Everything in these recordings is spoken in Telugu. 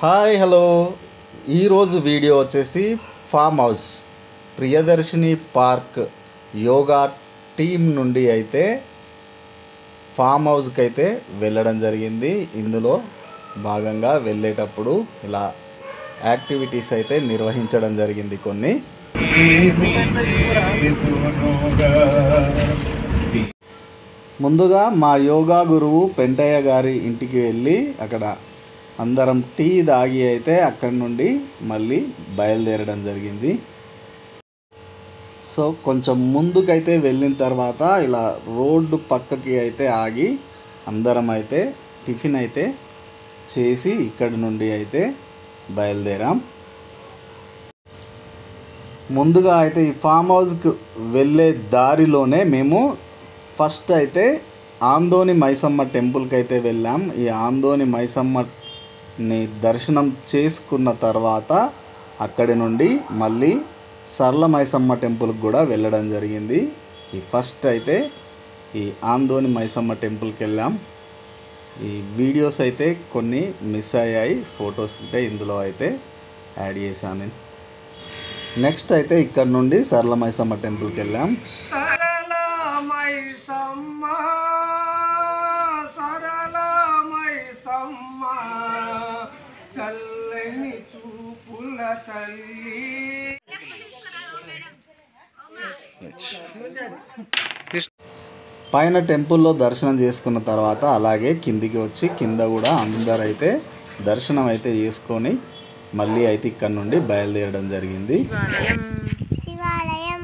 హాయ్ హలో ఈరోజు వీడియో వచ్చేసి farm house Priyadarshini park yoga team నుండి అయితే ఫామ్ హౌస్కి అయితే వెళ్ళడం జరిగింది. ఇందులో భాగంగా వెళ్ళేటప్పుడు ఇలా యాక్టివిటీస్ అయితే నిర్వహించడం జరిగింది. కొన్ని ముందుగా మా యోగా గురువు పెంటయ్య గారి ఇంటికి వెళ్ళి అక్కడ అందరం టీ తాగి అయితే అక్కడి నుండి మళ్ళీ బయలుదేరడం జరిగింది. సో కొంచెం ముందుకైతే వెళ్ళిన తర్వాత ఇలా రోడ్డు పక్కకి అయితే ఆగి అందరం అయితే టిఫిన్ అయితే చేసి ఇక్కడి నుండి అయితే బయలుదేరాం. ముందుగా అయితే ఈ ఫామ్ హౌస్కి వెళ్ళే దారిలోనే మేము ఫస్ట్ అయితే ఆందోని మైసమ్మ టెంపుల్కి అయితే వెళ్ళాం. ఈ ఆందోని మైసమ్మని దర్శనం చేసుకున్న తర్వాత అక్కడి నుండి మళ్ళీ సరళ మైసమ్మ టెంపుల్కి కూడా వెళ్ళడం జరిగింది. ఈ ఫస్ట్ అయితే ఈ ఆందోని మైసమ్మ టెంపుల్కి వెళ్ళాం. ఈ వీడియోస్ అయితే కొన్ని మిస్ అయ్యాయి, ఫొటోస్ ఉంటే ఇందులో అయితే యాడ్ చేశాను. నెక్స్ట్ అయితే ఇక్కడ నుండి సరళ మైసమ్మ టెంపుల్కి వెళ్ళాం. చల్లని చూపుల తల్లి పైన టెంపుల్లో దర్శనం చేసుకున్న తర్వాత అలాగే కిందికి వచ్చి కింద కూడా అందరైతే దర్శనం అయితే చేసుకొని మళ్ళీ అయితే ఇక్కడ నుండి బయలుదేరడం జరిగింది. శివాలయం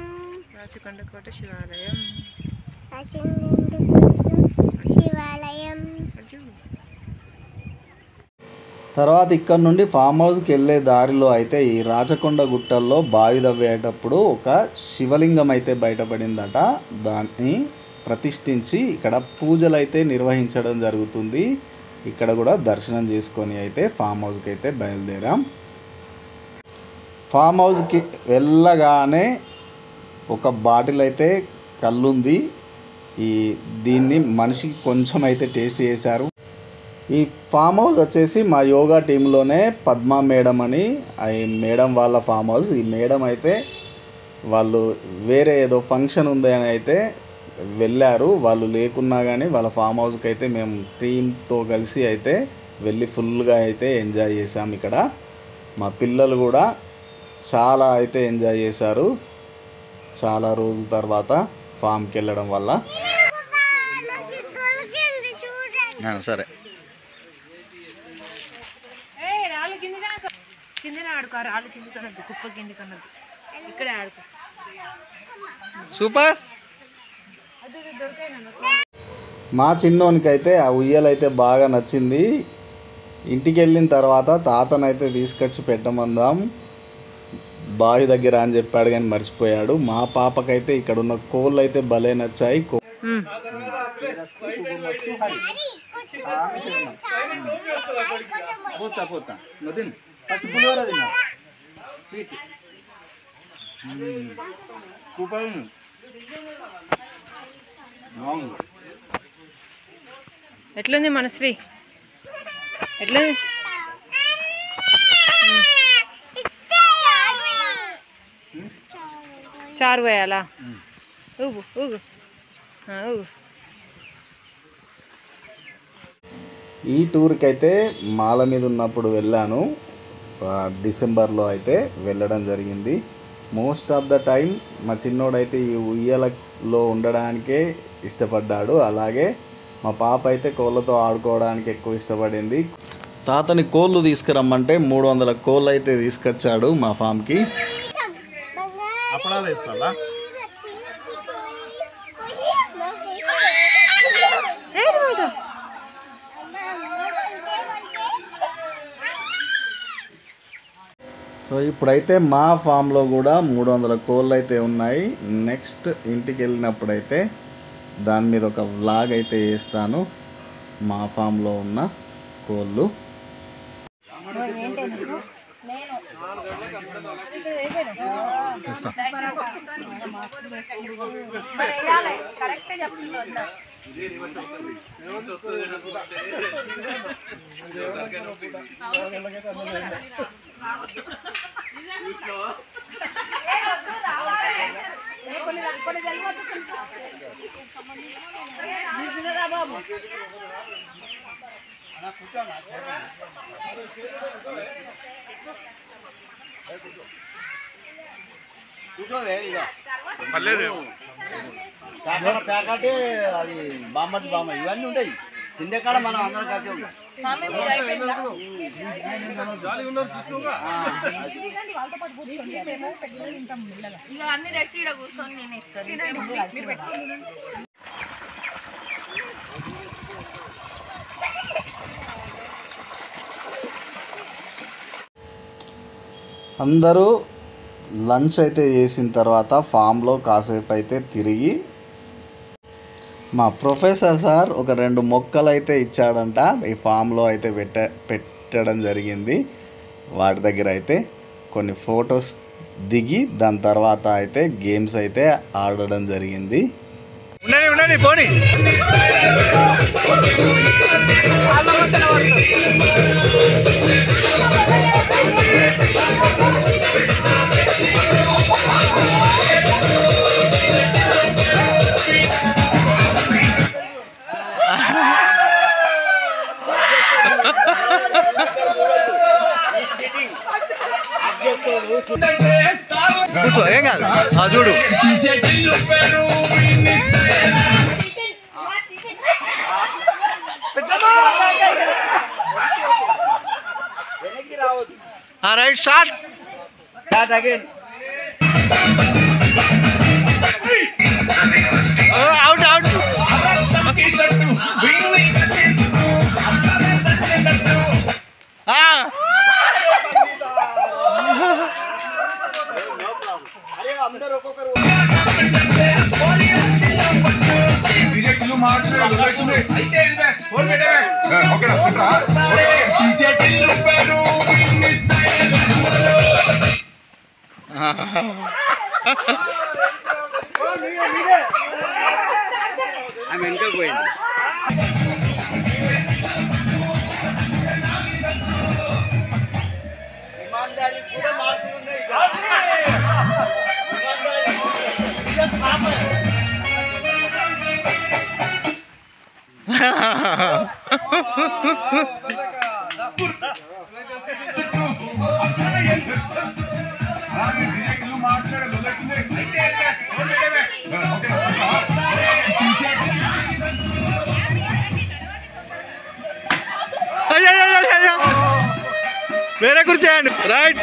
తర్వాత ఇక్కడ నుండి ఫామ్ హౌస్కి వెళ్ళే దారిలో అయితే ఈ రాచకొండ గుట్టల్లో బావి తవ్వేటప్పుడు ఒక శివలింగం అయితే బయటపడిందట. దాన్ని ప్రతిష్ఠించి ఇక్కడ పూజలు అయితే నిర్వహించడం జరుగుతుంది. ఇక్కడ కూడా దర్శనం చేసుకొని అయితే ఫామ్ హౌస్కి అయితే బయలుదేరాం. ఫామ్ హౌస్కి వెళ్ళగానే ఒక బాటిల్ అయితే కల్లుంది. దీన్ని మనిషికి కొంచెం అయితే టేస్ట్ చేశారు. ఈ ఫామ్ హౌస్ వచ్చేసి మా యోగా టీంలోనే పద్మా మేడం అని ఈ మేడం వాళ్ళ ఫామ్ హౌస్. ఈ మేడం అయితే వాళ్ళు వేరే ఏదో ఫంక్షన్ ఉంది అని అయితే వెళ్ళారు. వాళ్ళు లేకున్నా కానీ వాళ్ళ ఫామ్ హౌస్కి అయితే మేము టీంతో కలిసి అయితే వెళ్ళి ఫుల్గా అయితే ఎంజాయ్ చేసాం. ఇక్కడ మా పిల్లలు కూడా చాలా అయితే ఎంజాయ్ చేశారు. చాలా రోజుల తర్వాత ఫామ్కి వెళ్ళడం వల్ల. సరే సూపర్. మా చిన్నోనికైతే ఆ ఉయ్యాలైతే బాగా నచ్చింది. ఇంటికి వెళ్ళిన తర్వాత తాతనైతే తీసుకొచ్చి పెట్టమందాం బావి దగ్గర అని చెప్పాడు కానీ మర్చిపోయాడు. మా పాపకైతే ఇక్కడ ఉన్న కోళ్ళు అయితే భలే నచ్చాయి. ఎట్లుంది మనశ్రీ? ఎట్లుంది? చారు పోయాలా? ఊగు ఊగు ఊగు. ఈ టూర్కి అయితే మాల మీద ఉన్నప్పుడు వెళ్ళాను. డిసెంబర్లో అయితే వెళ్ళడం జరిగింది. మోస్ట్ ఆఫ్ ద టైం మా చిన్నోడైతే ఈ ఉయ్యాలలో ఉండడానికే ఇష్టపడ్డాడు. అలాగే మా పాప అయితే కోళ్ళతో ఆడుకోవడానికి ఎక్కువ ఇష్టపడింది. తాతని కోళ్ళు తీసుకురమ్మంటే 300 కోళ్ళు అయితే తీసుకొచ్చాడు మా ఫామ్కి. సో ఇప్పుడైతే మా ఫామ్లో కూడా 300 కోళ్ళు అయితే ఉన్నాయి. నెక్స్ట్ ఇంటికి వెళ్ళినప్పుడైతే దాని మీద ఒక వ్లాగ్ అయితే వేస్తాను. మా ఫామ్లో ఉన్న కోళ్ళు ప్యాకెట్ అది బామ్మటి బామ్మ ఇవన్నీ ఉంటాయి తిండే కాడ మనం అందరం కలిసి ఉంటాం అన్ని తెచ్చి ఇక్కడ కూర్చొని నేను ఇస్తాను. అందరూ లంచ్ అయితే చేసిన తర్వాత ఫామ్లో కాసేపు అయితే తిరిగి మా ప్రొఫెసర్ సార్ ఒక 2 మొక్కలు అయితే ఇచ్చాడంట. ఈ ఫామ్లో అయితే పెట్టడం జరిగింది. వాటి దగ్గర అయితే కొన్ని ఫొటోస్ దిగి దాని తర్వాత అయితే గేమ్స్ అయితే ఆడడం జరిగింది. పోనీ కూర్చో ఏం కాదు చూడు right start again out out ఆమె వెనుక పోయింది. ఇమాందారి కూడా మారుతున్నాయి. వేరే కూర్చోండి రైట్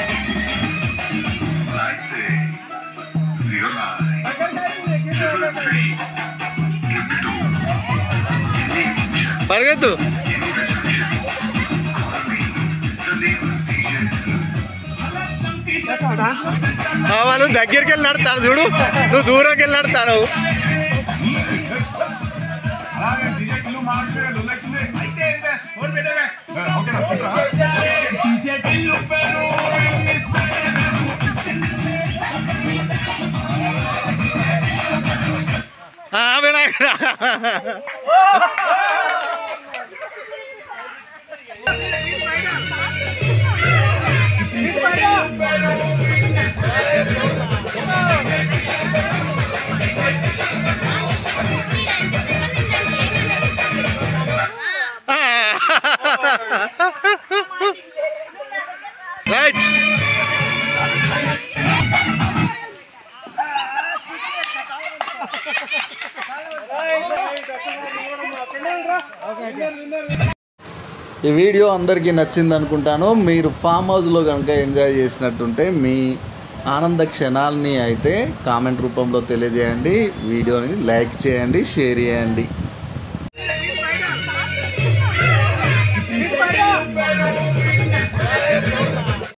పరిగెత్తు వాళ్ళు దగ్గరికి వెళ్ళి నడతాను చూడు నువ్వు దూరంకి వెళ్ళి నడతాను వినాయకుడా రైట్ ఈ వీడియో అందరికీ నచ్చింది అనుకుంటాను. మీరు ఫామ్ హౌస్లో కనుక ఎంజాయ్ చేసినట్టుంటే మీ ఆనంద క్షణాలని అయితే కామెంట్ రూపంలో తెలియజేయండి. వీడియోని లైక్ చేయండి, షేర్ చేయండి.